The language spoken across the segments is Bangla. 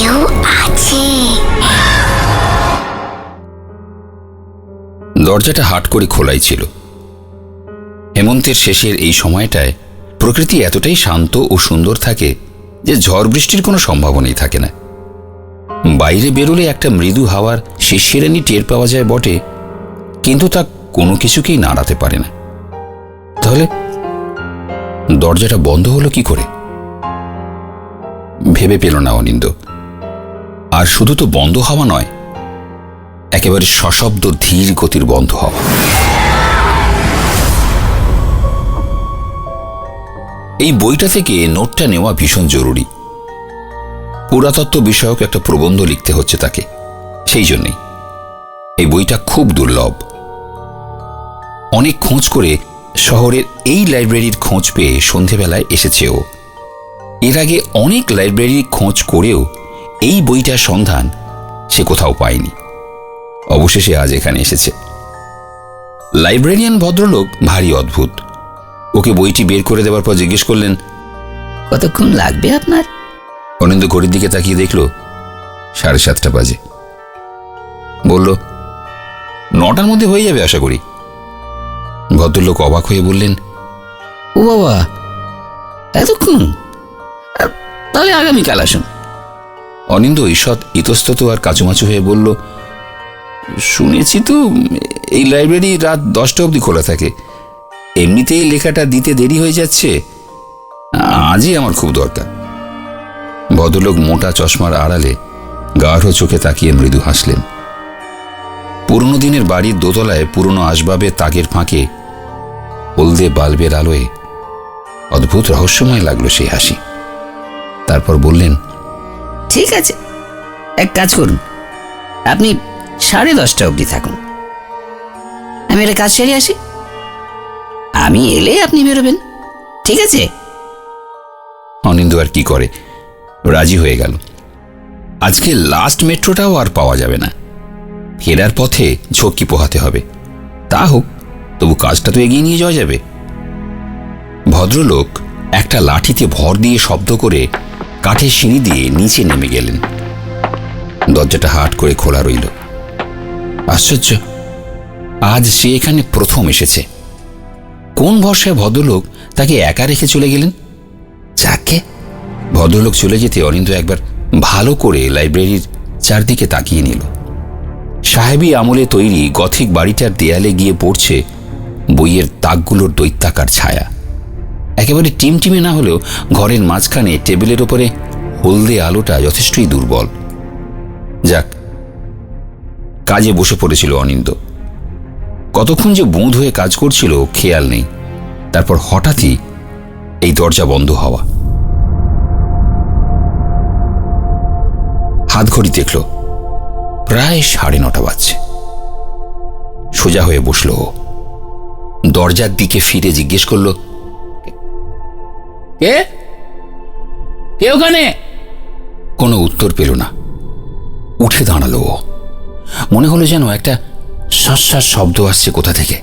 কেউ আছে। দরজাটা হাট করে খোলাই ছিল। হেমন্তের শেষের এই সময়টায় প্রকৃতি এতটাই শান্ত ও সুন্দর থাকে যে ঝড় বৃষ্টির কোনো সম্ভাবনাই থাকে না। বাইরে বেরোলে একটা মৃদু হাওয়ার শিরশিরানি টের পাওয়া যায় বটে, কিন্তু তা কোনো কিছুকেই নাড়াতে পারে না। তাহলে দরজাটা বন্ধ হলো কি করে? ভেবে পেল না অনিন্দ। আর শুধু তো বন্ধ হওয়া নয়, একেবারে সশব্দ ধীর গতির বন্ধ হওয়া। এই বইটা থেকে নোটটা নেওয়া ভীষণ জরুরি। পুরাতত্ত্ব বিষয়ক একটা প্রবন্ধ লিখতে হচ্ছে তাকে, সেই জন্যই এই বইটা খুব দুর্লভ। অনেক খোঁজ করে শহরের এই লাইব্রেরির খোঁজ পেয়ে সন্ধেবেলায় এসেছে ও। এর আগে অনেক লাইব্রেরির খোঁজ করেও এই বইটার সন্ধান সে কোথাও পায়নি। অবশেষে আজ এখানে এসেছে। লাইব্রেরিয়ান ভদ্রলোক ভারী অদ্ভুত। ওকে বইটি বের করে দেওয়ার পর জিজ্ঞেস করলেন, কতক্ষণ লাগবে আপনার? অনিন্দ ঘড়ির দিকে তাকিয়ে দেখল 7:30 বাজে। বলল, 9টার মধ্যে হয়ে যাবে আশা করি। ভদ্রলোক অবাক হয়ে বললেন, ও বাবা, এতক্ষণ? তাহলে আগামীকাল আসুন। অনিন্দ ঈষৎ ইতস্তত আর কাচুমাচু হয়ে বলল, শুনেছি তো এই লাইব্রেরি রাত 10টা অবধি খোলা থাকে। এমনিতেই লেখাটা দিতে দেরি হয়ে যাচ্ছে, আজই আমার খুব দরকার। ভদ্রলোক মোটা চশমার আড়ালে গাঢ় চোখে তাকিয়ে মৃদু হাসলেন। পুরনো দিনের বাড়ির দোতলায় পুরনো আসবাবের তাকের ফাঁকে হলদে বাল্বের আলোয় অদ্ভুত রহস্যময় লাগলো সেই হাসি। তারপর বললেন, ঠিক আছে, এক কাজ করুন, আপনি 10:30 অবধি থাকুন। আমি একটা কাজ সেরে আসি, আমি এলে আপনি বেরোবেন, ঠিক আছে? অনিন্দ আর কি করে, রাজি হয়ে গেল। আজকে লাস্ট মেট্রোটাও আর পাওয়া যাবে না। ফেরার পথে ঝক্কি পোহাতে হবে। তা হোক, তবু কাজটা তো এগিয়ে নিয়ে যাওয়া যাবে। ভদ্রলোক একটা লাঠিতে ভর দিয়ে শব্দ করে কাঠের সিঁড়ি দিয়ে নিচে নেমে গেলেন। দরজাটা হাট করে খোলা রইল। আশ্চর্য, আজ সে এখানে প্রথম এসেছে। কোন ভরসায় ভদ্রলোক তাকে একা রেখে চলে গেলেন? যাকে ভদ্রলোক চলে যেতে অনিন্দ একবার ভালো করে লাইব্রেরির চারদিকে তাকিয়ে নিল। সাহেবী আমলে তৈরি গথিক বাড়িটার দেয়ালে গিয়ে পড়ছে বইয়ের তাকগুলোর দৈত্যাকার ছায়া। একেবারে টিমটিমে না হলেও ঘরের মাঝখানে টেবিলের ওপরে হলদে আলোটা যথেষ্টই দুর্বল। যাক, কাজে বসে পড়েছিল অনিন্দ। কতক্ষণ যে বুঁদ হয়ে কাজ করছিল খেয়াল নেই। তারপর হঠাৎই এই দরজা বন্ধ হওয়া। হাত ঘড়ি দেখল, প্রায় 9:30 বাজছে। সোজা হয়ে বসল ও। দরজার দিকে ফিরে জিজ্ঞেস করল, কে কে ওখানে? কোনো উত্তর পেল না। উঠে দাঁড়ালো ও। মনে হলো যেন একটা শ্বাস শব্দ আসছে কোথা থেকে।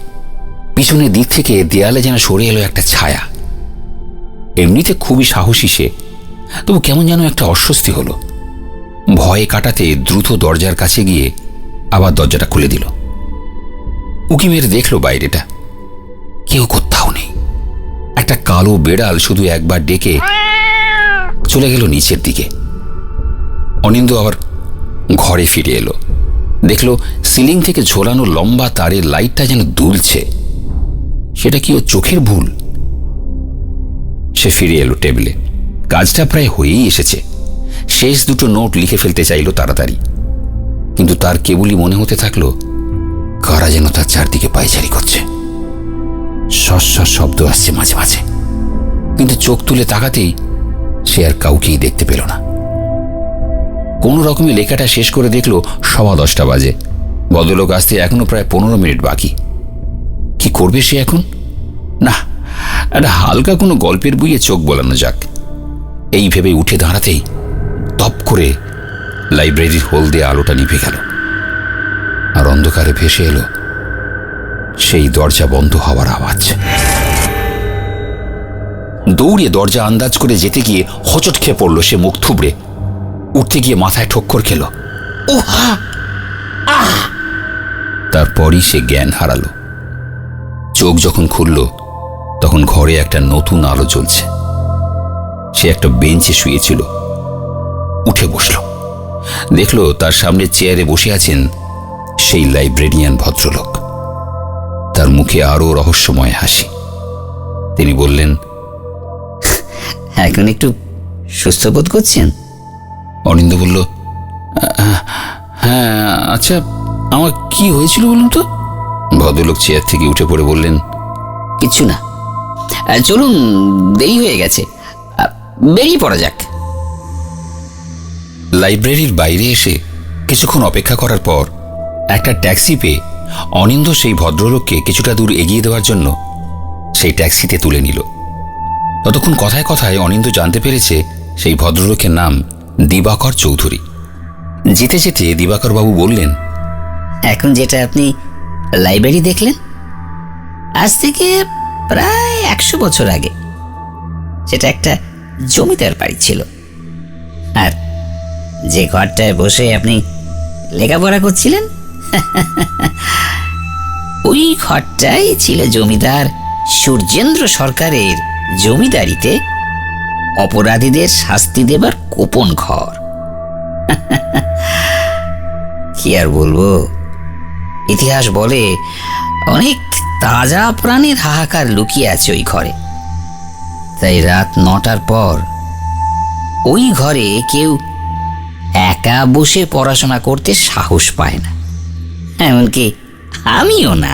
পিছনের দিক থেকে দেয়ালে যেন সরে এলো একটা ছায়া। এমনিতে খুবই সাহসী সে, তবু কেমন যেন একটা অস্বস্তি হলো। ভয়ে কাটাতে দ্রুত দরজার কাছে গিয়ে আবার দরজাটা খুলে দিল। উকি মেরে দেখল বাইরেটা, কেউ কোথাও নেই। একটা কালো বেড়াল শুধু একবার ডেকে চলে গেল নিচের দিকে। অনিন্দ আবার ঘরে ফিরে এলো। দেখল সিলিং থেকে ঝোলানো লম্বা তারের লাইটটা যেন দুলছে। সেটা কি ওর চোখের ভুল? সে ফিরে এলো টেবিলে। কাজটা প্রায় হয়েই এসেছে। শেষ দুটো নোট লিখে ফেলতে চাইল তাড়াতাড়ি, কিন্তু তার কেবলই মনে হতে থাকলো কারা যেন তার চারদিকে পায়চারি করছে। সস শব্দ আসছে মাঝে মাঝে, কিন্তু চোখ তুলে তাকাতেই সে আর কাউকেই দেখতে পেল না। কোনো রকমে লেখাটা শেষ করে দেখল 10:15 বাজে। ভদ্রলোক আসতে এখনো প্রায় 15 মিনিট বাকি। কি করবে সে এখন? না, একটা হালকা কোনো গল্পের বইয়ে চোখ বোলানো যাক, এই ভেবে উঠে দাঁড়াতেই টপ করে লাইব্রেরির হলদে আলোটা নিভে গেল। আর অন্ধকারে ভেসে এলো সেই দরজা বন্ধ হওয়ার আওয়াজ। দৌড়ে দরজা আন্দাজ করে যেতে গিয়ে হোঁচট খেয়ে পড়ল সে মুখ থুবড়ে। উঠতে গিয়ে মাথায় ঠোক্কর খেল। তারপরই সে জ্ঞান হারালো। চোখ যখন খুলল তখন ঘরে একটা নতুন আলো জ্বলছে। সে একটা বেঞ্চে শুয়েছিল। উঠে বসল, দেখল তার সামনে চেয়ারে বসে আছেন সেই লাইব্রেরিয়ান ভদ্রলোক। তার মুখে আরো রহস্যময় হাসি। তিনি বললেন, এখন একটু সুস্থ বোধ করছেন? অনিন্দ বলল, হ্যাঁ, আচ্ছা আমার কি হয়েছিল বলুন তো? ভদ্রলোক চেয়ার থেকে উঠে পড়ে বললেন, কিচ্ছু না, চলুন, দেরি হয়ে গেছে, বেরিয়ে পড়া যাক। লাইব্রেরির বাইরে এসে কিছুক্ষণ অপেক্ষা করার পর একটা ট্যাক্সি পেয়ে অনিন্দ সেই ভদ্রলোককে কিছুটা দূর এগিয়ে দেওয়ার জন্য সেই ট্যাক্সিতে তুলে নিল। ততক্ষণ কথায় কথায় অনিন্দ জানতে পেরেছে সেই ভদ্রলোকের নাম দিবাকর চৌধুরী। যেতে যেতে দিবাকর বাবু বললেন, এখন যেটা আপনি লাইব্রেরি দেখলেন, আজ থেকে প্রায় 100 বছর আগে সেটা একটা জমিদার বাড়ি ছিল। আর যে ঘরটায় বসে আপনি লেখাপড়া করছিলেন, ওই ঘরটাই ছিল জমিদার সূর্যেন্দ্র সরকারের জমিদারিতে অপরাধীদের শাস্তি দেবার গোপন ঘর। কি আর বলবো, ইতিহাস বলে অনেক তাজা প্রাণের হাহাকার লুকিয়ে আছে ওই ঘরে। তাই রাত 9টার পর ওই ঘরে কেউ একা বসে পড়াশোনা করতে সাহস পায় না, এমনকি আমিও না।